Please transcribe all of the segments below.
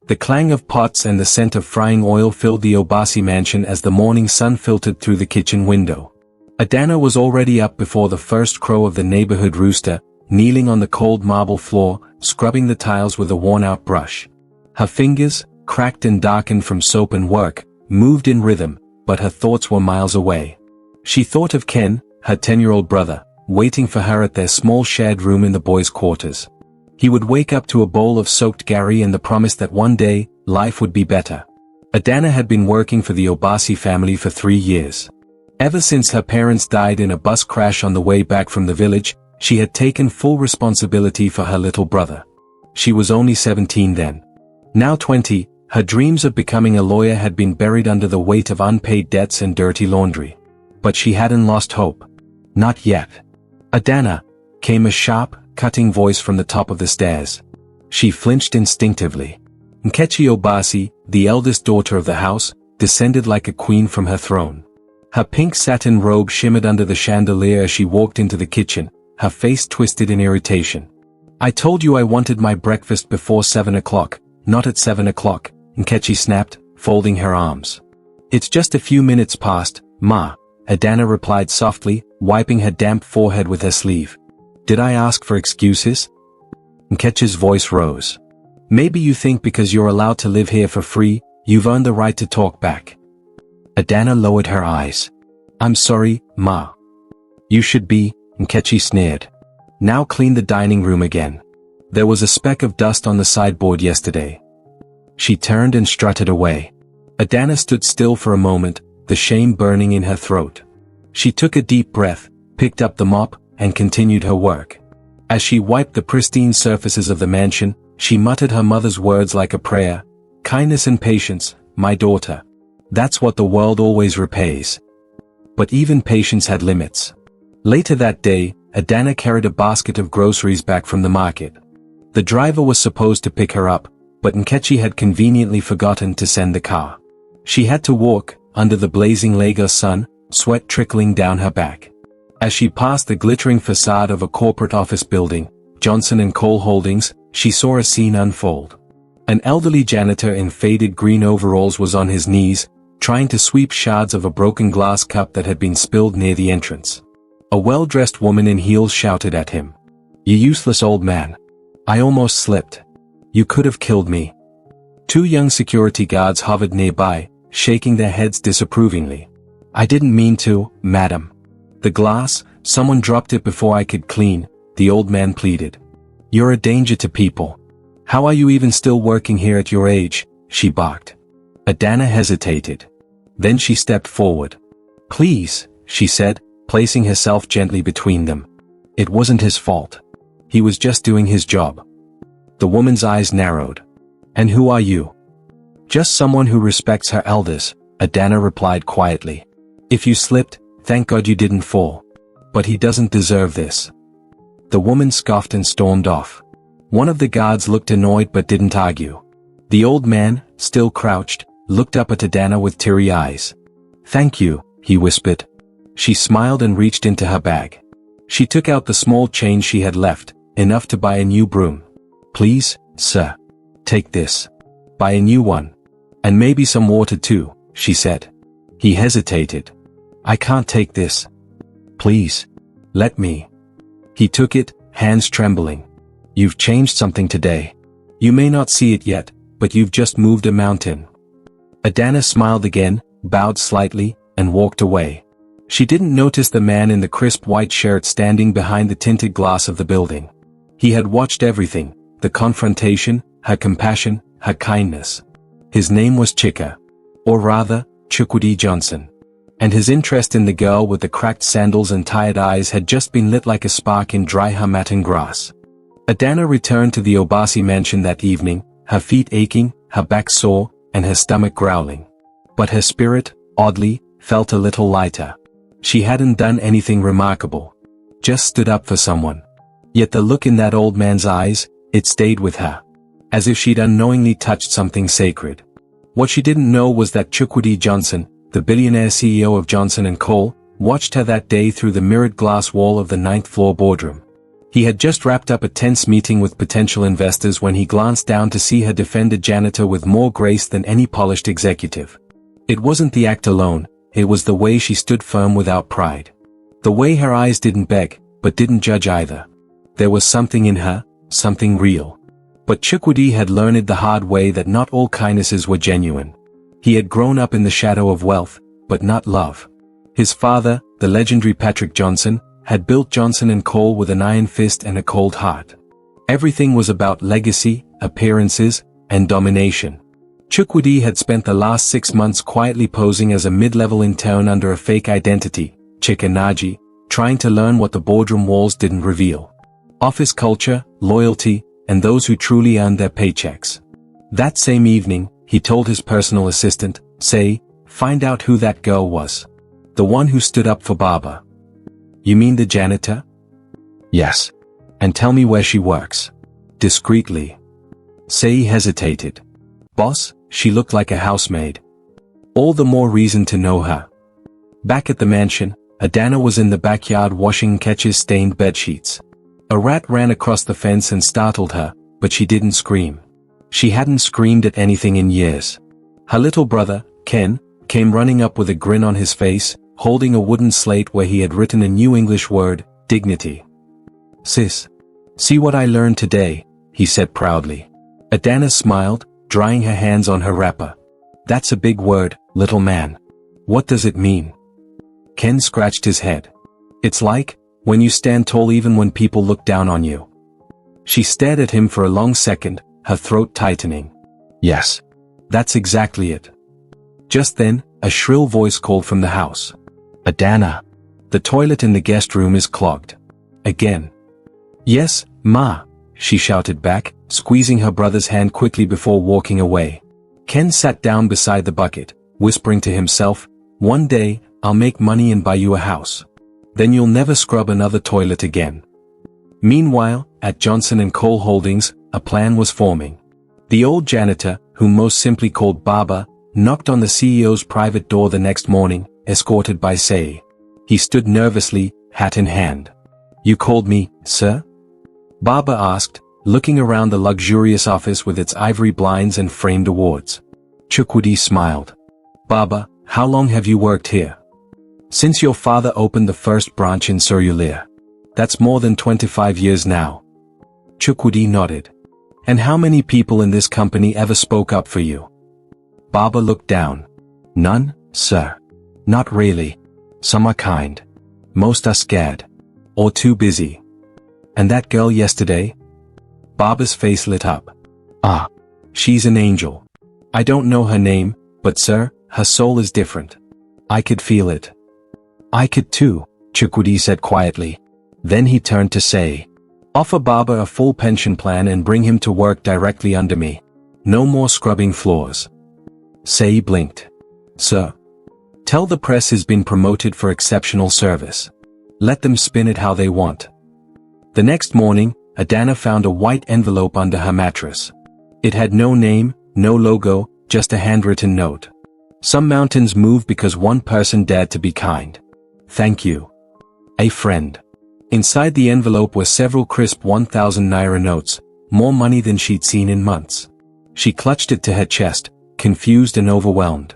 The clang of pots and the scent of frying oil filled the Obasi mansion as the morning sun filtered through the kitchen window. Adana was already up before the first crow of the neighborhood rooster, kneeling on the cold marble floor, scrubbing the tiles with a worn-out brush. Her fingers, cracked and darkened from soap and work, moved in rhythm, but her thoughts were miles away. She thought of Ken, her 10-year-old brother, waiting for her at their small shared room in the boys' quarters. He would wake up to a bowl of soaked gari and the promise that one day, life would be better. Adana had been working for the Obasi family for 3 years. Ever since her parents died in a bus crash on the way back from the village, she had taken full responsibility for her little brother. She was only 17 then. Now 20, her dreams of becoming a lawyer had been buried under the weight of unpaid debts and dirty laundry. But she hadn't lost hope. Not yet. Adana, came a sharp, cutting voice from the top of the stairs. She flinched instinctively. Nkechi Obasi, the eldest daughter of the house, descended like a queen from her throne. Her pink satin robe shimmered under the chandelier as she walked into the kitchen, her face twisted in irritation. "I told you I wanted my breakfast before 7 o'clock, not at 7 o'clock, Nkechi snapped, folding her arms. "It's just a few minutes past, Ma," Adana replied softly, wiping her damp forehead with her sleeve. "Did I ask for excuses?" Nkechi's voice rose. "Maybe you think because you're allowed to live here for free, you've earned the right to talk back." Adana lowered her eyes. "I'm sorry, Ma." "You should be," Nkechi sneered. "Now clean the dining room again. There was a speck of dust on the sideboard yesterday." She turned and strutted away. Adana stood still for a moment, the shame burning in her throat. She took a deep breath, picked up the mop, and continued her work. As she wiped the pristine surfaces of the mansion, she muttered her mother's words like a prayer. "Kindness and patience, my daughter. That's what the world always repays." But even patience had limits. Later that day, Adana carried a basket of groceries back from the market. The driver was supposed to pick her up, but Nkechi had conveniently forgotten to send the car. She had to walk, under the blazing Lagos sun, sweat trickling down her back. As she passed the glittering facade of a corporate office building, Johnson & Cole Holdings, she saw a scene unfold. An elderly janitor in faded green overalls was on his knees, trying to sweep shards of a broken glass cup that had been spilled near the entrance. A well-dressed woman in heels shouted at him. "You useless old man. I almost slipped. You could have killed me." 2 young security guards hovered nearby, shaking their heads disapprovingly. "I didn't mean to, madam. The glass, someone dropped it before I could clean," the old man pleaded. "You're a danger to people. How are you even still working here at your age?" she barked. Adana hesitated. Then she stepped forward. "Please," she said, placing herself gently between them. "It wasn't his fault. He was just doing his job." The woman's eyes narrowed. "And who are you?" "Just someone who respects her elders," Adana replied quietly. "If you slipped, thank God you didn't fall. But he doesn't deserve this." The woman scoffed and stormed off. One of the guards looked annoyed but didn't argue. The old man, still crouched, looked up at Adana with teary eyes. "Thank you," he whispered. She smiled and reached into her bag. She took out the small change she had left, enough to buy a new broom. "Please, sir. Take this. Buy a new one. And maybe some water too," she said. He hesitated. "I can't take this. Please. Let me." He took it, hands trembling. "You've changed something today. You may not see it yet, but you've just moved a mountain." Adana smiled again, bowed slightly, and walked away. She didn't notice the man in the crisp white shirt standing behind the tinted glass of the building. He had watched everything, the confrontation, her compassion, her kindness. His name was Chika. Or rather, Chukwudi Johnson. And his interest in the girl with the cracked sandals and tired eyes had just been lit like a spark in dry Hamatan grass. Adana returned to the Obasi mansion that evening, her feet aching, her back sore, and her stomach growling. But her spirit, oddly, felt a little lighter. She hadn't done anything remarkable. Just stood up for someone. Yet the look in that old man's eyes, it stayed with her. As if she'd unknowingly touched something sacred. What she didn't know was that Chukwudi Johnson, the billionaire CEO of Johnson & Cole, watched her that day through the mirrored glass wall of the 9th floor boardroom. He had just wrapped up a tense meeting with potential investors when he glanced down to see her defend a janitor with more grace than any polished executive. It wasn't the act alone, it was the way she stood firm without pride. The way her eyes didn't beg, but didn't judge either. There was something in her, something real. But Chukwudi had learned the hard way that not all kindnesses were genuine. He had grown up in the shadow of wealth, but not love. His father, the legendary Patrick Johnson, had built Johnson & Co. with an iron fist and a cold heart. Everything was about legacy, appearances, and domination. Chukwudi had spent the last 6 months quietly posing as a mid-level intern under a fake identity, Chikanaji, trying to learn what the boardroom walls didn't reveal. Office culture, loyalty, and those who truly earned their paychecks. That same evening, he told his personal assistant, "Say, find out who that girl was. The one who stood up for Baba." "You mean the janitor?" "Yes. And tell me where she works." Discreetly. Say hesitated. "Boss, she looked like a housemaid." "All the more reason to know her." Back at the mansion, Adana was in the backyard washing Ketch's stained bedsheets. A rat ran across the fence and startled her, but she didn't scream. She hadn't screamed at anything in years. Her little brother, Ken, came running up with a grin on his face, holding a wooden slate where he had written a new English word, dignity. "Sis, see what I learned today," he said proudly. Adana smiled, drying her hands on her wrapper. "That's a big word, little man. What does it mean?" Ken scratched his head. "It's like, when you stand tall even when people look down on you." She stared at him for a long second, her throat tightening. "Yes. That's exactly it." Just then, a shrill voice called from the house. "Adana. The toilet in the guest room is clogged. Again." "Yes, Ma," she shouted back, squeezing her brother's hand quickly before walking away. Ken sat down beside the bucket, whispering to himself, "One day, I'll make money and buy you a house. Then you'll never scrub another toilet again." Meanwhile, at Johnson & Co. Holdings, a plan was forming. The old janitor, whom most simply called Baba, knocked on the CEO's private door the next morning, escorted by Say. He stood nervously, hat in hand. "You called me, sir?" Baba asked, looking around the luxurious office with its ivory blinds and framed awards. Chukwudi smiled. "Baba, how long have you worked here?" "Since your father opened the first branch in Surulere. That's more than 25 years now." Chukwudi nodded. "And how many people in this company ever spoke up for you?" Baba looked down. "None, sir. Not really. Some are kind. Most are scared. Or too busy." "And that girl yesterday?" Baba's face lit up. "Ah. She's an angel. I don't know her name, but sir, her soul is different. I could feel it." "I could too," Chukwudi said quietly. Then he turned to Say. "Offer Baba a full pension plan and bring him to work directly under me. No more scrubbing floors." Say blinked. "Sir. Tell the press he's been promoted for exceptional service. Let them spin it how they want." The next morning, Adana found a white envelope under her mattress. It had no name, no logo, just a handwritten note. "Some mountains move because one person dared to be kind. Thank you. A friend." Inside the envelope were several crisp 1,000 naira notes, more money than she'd seen in months. She clutched it to her chest, confused and overwhelmed.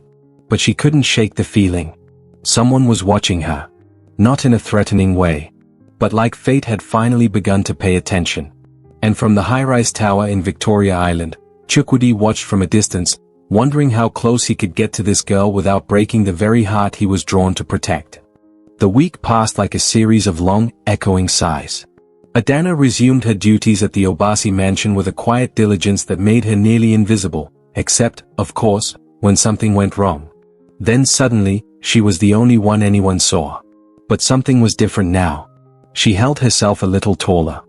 But she couldn't shake the feeling. Someone was watching her. Not in a threatening way. But like fate had finally begun to pay attention. And from the high-rise tower in Victoria Island, Chukwudi watched from a distance, wondering how close he could get to this girl without breaking the very heart he was drawn to protect. The week passed like a series of long, echoing sighs. Adana resumed her duties at the Obasi mansion with a quiet diligence that made her nearly invisible, except, of course, when something went wrong. Then suddenly, she was the only one anyone saw. But something was different now. She held herself a little taller.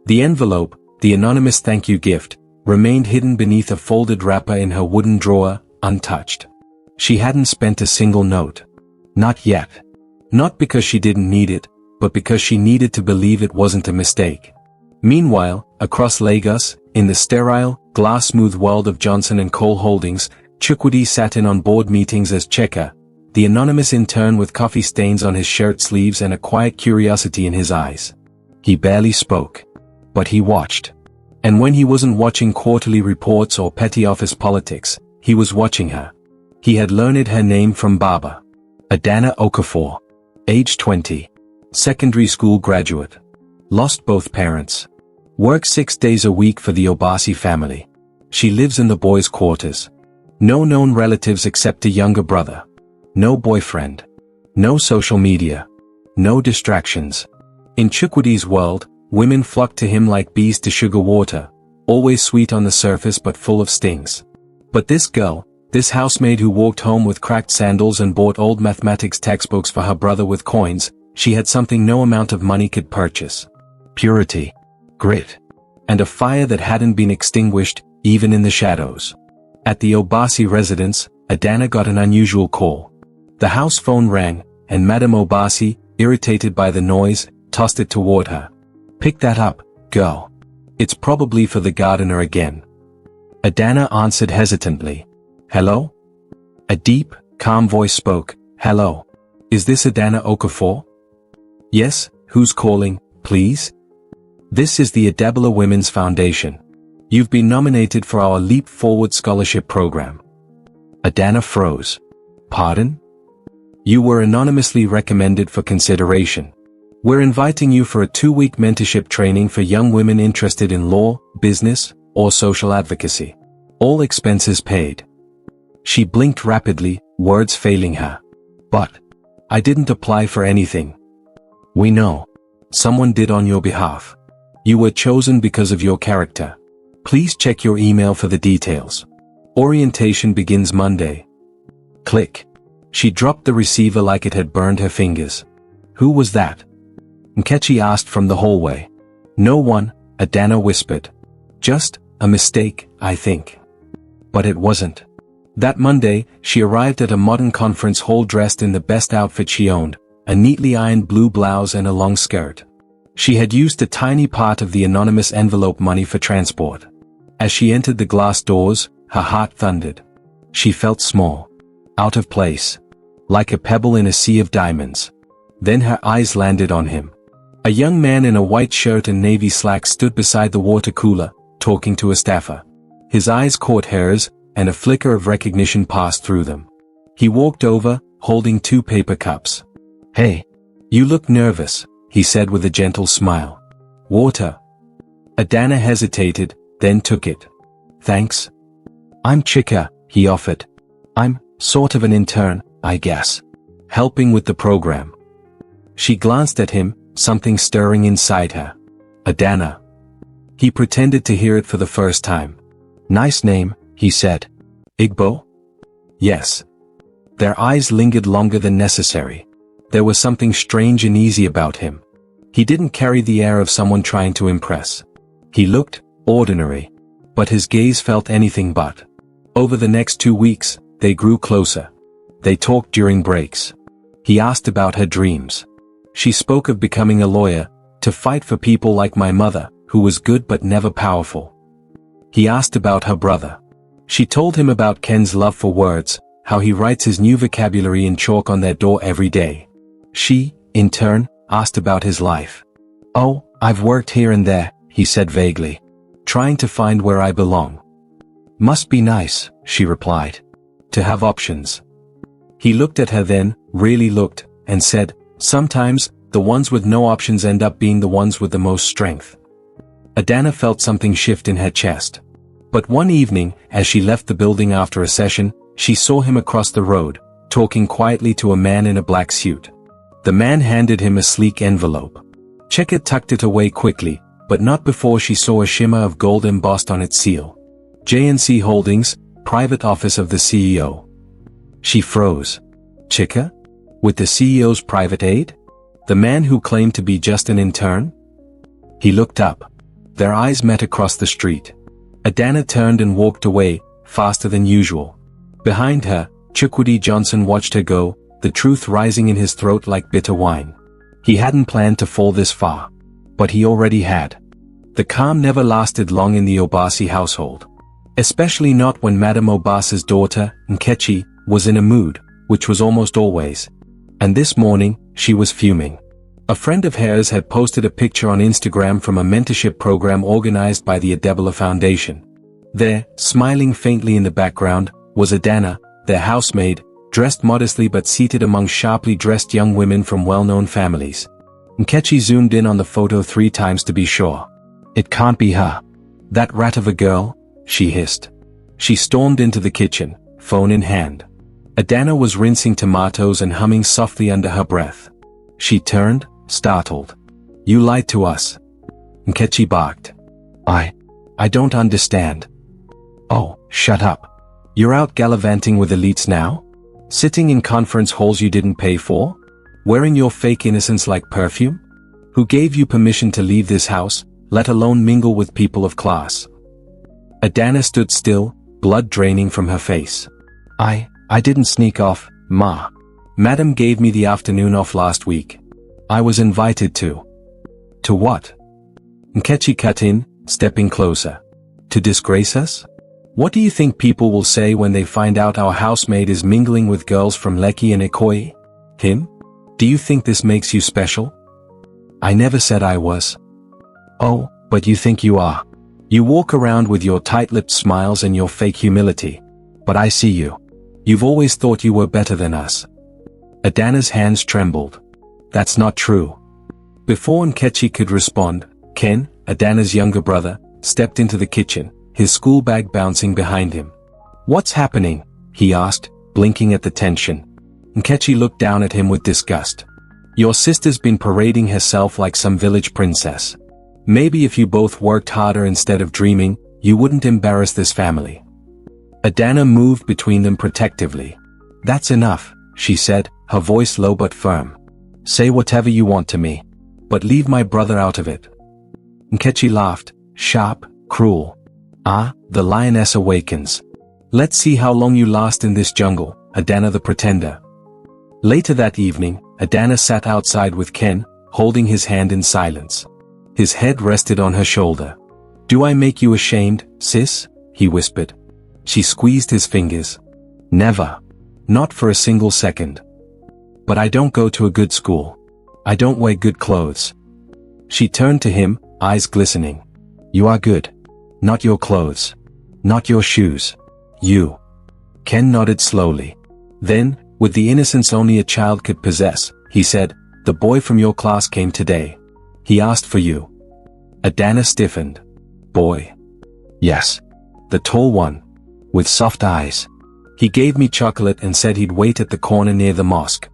The envelope, the anonymous thank you gift, remained hidden beneath a folded wrapper in her wooden drawer, untouched. She hadn't spent a single note. Not yet. Not because she didn't need it, but because she needed to believe it wasn't a mistake. Meanwhile, across Lagos, in the sterile, glass-smooth world of Johnson & Co. Holdings, Chukwudi sat in on board meetings as Cheka, the anonymous intern with coffee stains on his shirt sleeves and a quiet curiosity in his eyes. He barely spoke. But he watched. And when he wasn't watching quarterly reports or petty office politics, he was watching her. He had learned her name from Baba. Adana Okafor. Age 20. Secondary school graduate. Lost both parents. Works 6 days a week for the Obasi family. She lives in the boys' quarters. No known relatives except a younger brother. No boyfriend. No social media. No distractions. In Chukwudi's world, women flock to him like bees to sugar water, always sweet on the surface but full of stings. But this girl, this housemaid who walked home with cracked sandals and bought old mathematics textbooks for her brother with coins, she had something no amount of money could purchase. Purity. Grit. And a fire that hadn't been extinguished, even in the shadows. At the Obasi residence, Adana got an unusual call. The house phone rang, and Madame Obasi, irritated by the noise, tossed it toward her. "Pick that up, girl. It's probably for the gardener again." Adana answered hesitantly. "Hello?" A deep, calm voice spoke. "Hello. Is this Adana Okafor?" "Yes, who's calling, please?" "This is the Adabala Women's Foundation. You've been nominated for our Leap Forward Scholarship Program." Adana froze. "Pardon?" "You were anonymously recommended for consideration. We're inviting you for a 2-week mentorship training for young women interested in law, business, or social advocacy. All expenses paid." She blinked rapidly, words failing her. "But I didn't apply for anything." "We know. Someone did on your behalf. You were chosen because of your character. Please check your email for the details. Orientation begins Monday." Click. She dropped the receiver like it had burned her fingers. "Who was that?" Nkechi asked from the hallway. "No one," Adana whispered. "Just a mistake, I think." But it wasn't. That Monday, she arrived at a modern conference hall dressed in the best outfit she owned, a neatly ironed blue blouse and a long skirt. She had used a tiny part of the anonymous envelope money for transport. As she entered the glass doors, her heart thundered. She felt small. Out of place. Like a pebble in a sea of diamonds. Then her eyes landed on him. A young man in a white shirt and navy slacks stood beside the water cooler, talking to a staffer. His eyes caught hers, and a flicker of recognition passed through them. He walked over, holding 2 paper cups. "Hey. You look nervous," he said with a gentle smile. "Water." Adana hesitated, then took it. "Thanks." "I'm Chika," he offered. "I'm sort of an intern, I guess. Helping with the program." She glanced at him, something stirring inside her. "Adana." He pretended to hear it for the first time. "Nice name," he said. "Igbo?" "Yes." Their eyes lingered longer than necessary. There was something strange and easy about him. He didn't carry the air of someone trying to impress. He looked ordinary. But his gaze felt anything but. Over the next 2 weeks, they grew closer. They talked during breaks. He asked about her dreams. She spoke of becoming a lawyer, to fight for people like my mother, who was good but never powerful. He asked about her brother. She told him about Ken's love for words, how he writes his new vocabulary in chalk on their door every day. She, in turn, asked about his life. "Oh, I've worked here and there," he said vaguely. "Trying to find where I belong." "Must be nice," she replied. "To have options." He looked at her then, really looked, and said, "Sometimes, the ones with no options end up being the ones with the most strength." Adana felt something shift in her chest. But one evening, as she left the building after a session, she saw him across the road, talking quietly to a man in a black suit. The man handed him a sleek envelope. Chika tucked it away quickly, but not before she saw a shimmer of gold embossed on its seal. JNC Holdings, private office of the CEO. She froze. Chika? With the CEO's private aid? The man who claimed to be just an intern? He looked up. Their eyes met across the street. Adana turned and walked away, faster than usual. Behind her, Chukwudi Johnson watched her go, the truth rising in his throat like bitter wine. He hadn't planned to fall this far. But he already had. The calm never lasted long in the Obasi household. Especially not when Madame Obasi's daughter, Nkechi, was in a mood, which was almost always. And this morning, she was fuming. A friend of hers had posted a picture on Instagram from a mentorship program organized by the Adana Foundation. There, smiling faintly in the background, was Adana, their housemaid, dressed modestly but seated among sharply dressed young women from well-known families. Nkechi zoomed in on the photo 3 times to be sure. It can't be her. That rat of a girl, she hissed. She stormed into the kitchen, phone in hand. Adana was rinsing tomatoes and humming softly under her breath. She turned, startled. You lied to us. Nkechi barked. I don't understand. Oh, shut up. You're out gallivanting with elites now? Sitting in conference halls you didn't pay for? Wearing your fake innocence like perfume? Who gave you permission to leave this house, let alone mingle with people of class? Adana stood still, blood draining from her face. I didn't sneak off, Ma. Madam gave me the afternoon off last week. I was invited to. To what? Nkechi cut in, stepping closer. To disgrace us? What do you think people will say when they find out our housemaid is mingling with girls from Lekki and Ikoyi? Him? Do you think this makes you special? I never said I was. Oh, but you think you are. You walk around with your tight-lipped smiles and your fake humility. But I see you. You've always thought you were better than us. Adana's hands trembled. That's not true. Before Nkechi could respond, Ken, Adana's younger brother, stepped into the kitchen, his school bag bouncing behind him. What's happening? He asked, blinking at the tension. Nkechi looked down at him with disgust. Your sister's been parading herself like some village princess. Maybe if you both worked harder instead of dreaming, you wouldn't embarrass this family. Adana moved between them protectively. That's enough, she said, her voice low but firm. Say whatever you want to me. But leave my brother out of it. Nkechi laughed, sharp, cruel. Ah, the lioness awakens. Let's see how long you last in this jungle, Adana the pretender. Later that evening, Adana sat outside with Ken, holding his hand in silence. His head rested on her shoulder. Do I make you ashamed, sis? He whispered. She squeezed his fingers. Never. Not for a single second. But I don't go to a good school. I don't wear good clothes. She turned to him, eyes glistening. You are good. Not your clothes. Not your shoes. You. Ken nodded slowly. Then, with the innocence only a child could possess, he said, the boy from your class came today. He asked for you. Adana stiffened. Boy. Yes. The tall one. With soft eyes. He gave me chocolate and said he'd wait at the corner near the mosque.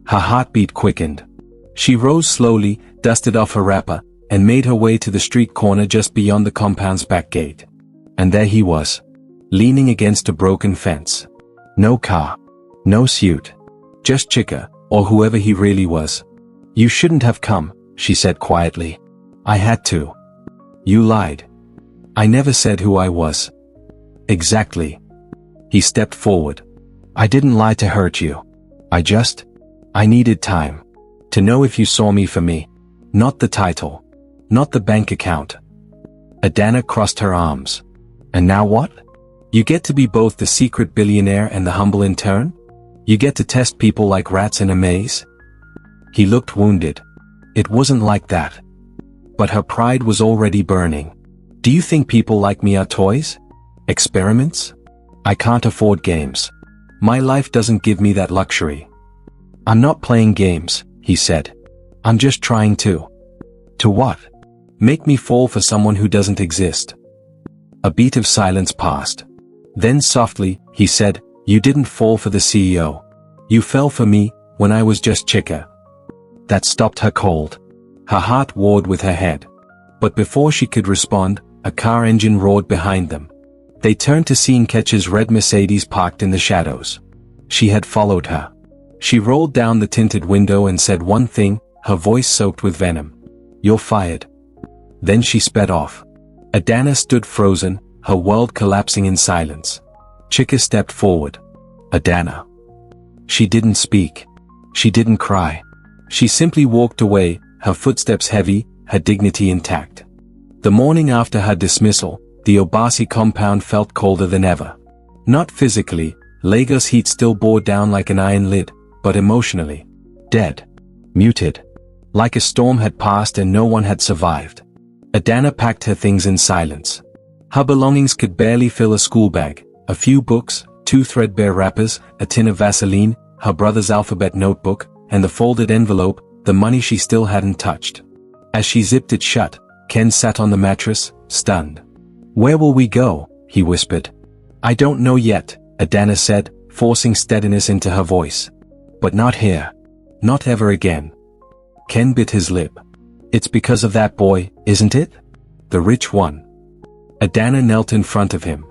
Her heartbeat quickened. She rose slowly, dusted off her wrapper, and made her way to the street corner just beyond the compound's back gate. And there he was. Leaning against a broken fence. No car. No suit. Just Chika, or whoever he really was. You shouldn't have come, she said quietly. I had to. You lied. I never said who I was. Exactly. He stepped forward. I didn't lie to hurt you. I needed time. To know if you saw me for me. Not the title. Not the bank account. Adana crossed her arms. And now what? You get to be both the secret billionaire and the humble intern? You get to test people like rats in a maze? He looked wounded. It wasn't like that. But her pride was already burning. Do you think people like me are toys? Experiments? I can't afford games. My life doesn't give me that luxury. I'm not playing games, he said. I'm just trying to. To what? Make me fall for someone who doesn't exist. A beat of silence passed. Then softly, he said, you didn't fall for the CEO. You fell for me, when I was just Chika. That stopped her cold. Her heart warred with her head. But before she could respond, a car engine roared behind them. They turned to see Nkechi's red Mercedes parked in the shadows. She had followed her. She rolled down the tinted window and said one thing, her voice soaked with venom. You're fired. Then she sped off. Adana stood frozen, her world collapsing in silence. Chika stepped forward. Adana. She didn't speak. She didn't cry. She simply walked away, her footsteps heavy, her dignity intact. The morning after her dismissal, the Obasi compound felt colder than ever. Not physically, Lagos heat still bore down like an iron lid, but emotionally. Dead. Muted. Like a storm had passed and no one had survived. Adana packed her things in silence. Her belongings could barely fill a school bag, a few books, 2 threadbare wrappers, a tin of Vaseline, her brother's alphabet notebook, and the folded envelope, the money she still hadn't touched. As she zipped it shut, Ken sat on the mattress, stunned. "Where will we go?" he whispered. "I don't know yet," Adana said, forcing steadiness into her voice. "But not here. Not ever again." Ken bit his lip. "It's because of that boy, isn't it? The rich one." Adana knelt in front of him.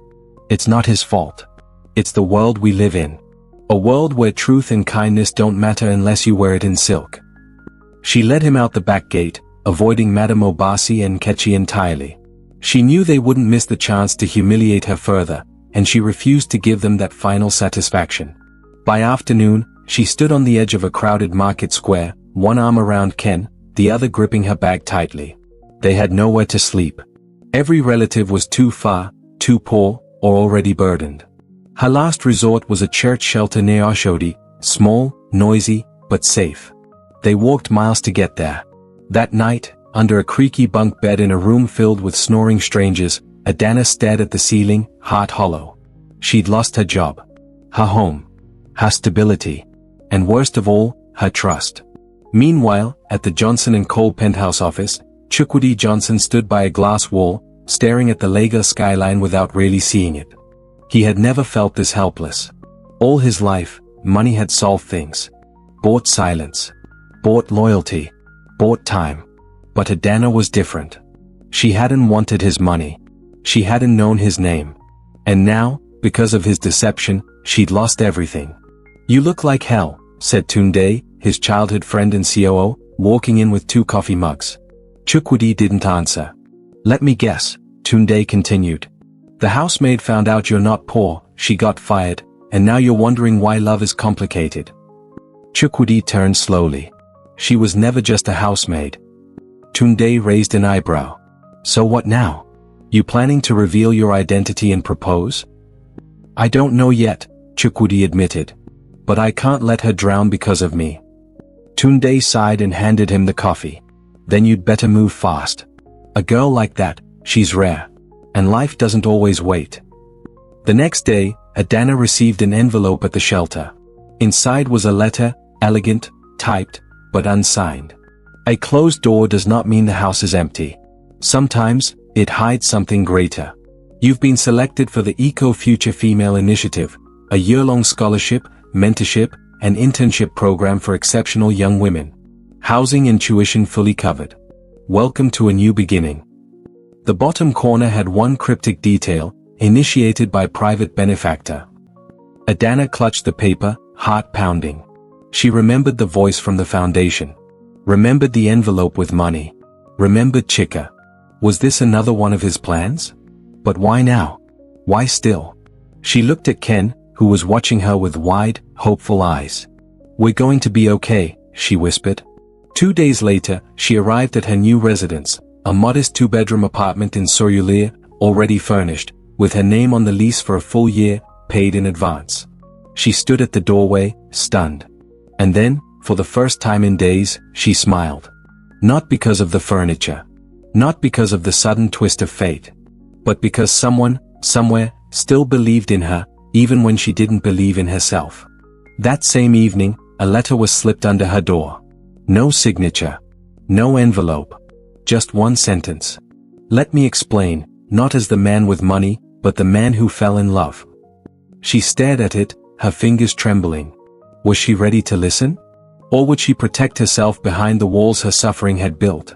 "It's not his fault. It's the world we live in. A world where truth and kindness don't matter unless you wear it in silk." She led him out the back gate, avoiding Madame Obasi and Kechi entirely. She knew they wouldn't miss the chance to humiliate her further, and she refused to give them that final satisfaction. By afternoon, she stood on the edge of a crowded market square, one arm around Ken, the other gripping her bag tightly. They had nowhere to sleep. Every relative was too far, too poor, or already burdened. Her last resort was a church shelter near Oshodi, small, noisy, but safe. They walked miles to get there. That night, under a creaky bunk bed in a room filled with snoring strangers, Adana stared at the ceiling, heart hollow. She'd lost her job, her home, her stability, and worst of all, her trust. Meanwhile, at the Johnson & Cole penthouse office, Chukwudi Johnson stood by a glass wall, staring at the Lagos skyline without really seeing it. He had never felt this helpless. All his life, money had solved things. Bought silence. Bought loyalty. Bought time. But Adana was different. She hadn't wanted his money. She hadn't known his name. And now, because of his deception, she'd lost everything. "You look like hell," said Tunde, his childhood friend and COO, walking in with 2 coffee mugs. Chukwudi didn't answer. "Let me guess," Tunde continued. "The housemaid found out you're not poor, she got fired, and now you're wondering why love is complicated." Chukwudi turned slowly. "She was never just a housemaid." Tunde raised an eyebrow. "So what now? You planning to reveal your identity and propose?" "I don't know yet," Chukwudi admitted. "But I can't let her drown because of me." Tunde sighed and handed him the coffee. "Then you'd better move fast. A girl like that, she's rare. And life doesn't always wait." The next day, Adana received an envelope at the shelter. Inside was a letter, elegant, typed, but unsigned. A closed door does not mean the house is empty. Sometimes, it hides something greater. You've been selected for the Eco Future Female Initiative, a year-long scholarship, mentorship, and internship program for exceptional young women. Housing and tuition fully covered. Welcome to a new beginning. The bottom corner had one cryptic detail, initiated by private benefactor. Adana clutched the paper, heart pounding. She remembered the voice from the foundation. Remembered the envelope with money. Remembered Chika. Was this another one of his plans? But why now? Why still? She looked at Ken, who was watching her with wide, hopeful eyes. "We're going to be okay," she whispered. 2 days later, she arrived at her new residence, a modest 2-bedroom apartment in Sorulia, already furnished, with her name on the lease for a full year, paid in advance. She stood at the doorway, stunned. And then, for the first time in days, she smiled. Not because of the furniture. Not because of the sudden twist of fate. But because someone, somewhere, still believed in her, even when she didn't believe in herself. That same evening, a letter was slipped under her door. No signature. No envelope. Just one sentence. "Let me explain, not as the man with money, but the man who fell in love." She stared at it, her fingers trembling. Was she ready to listen? Or would she protect herself behind the walls her suffering had built?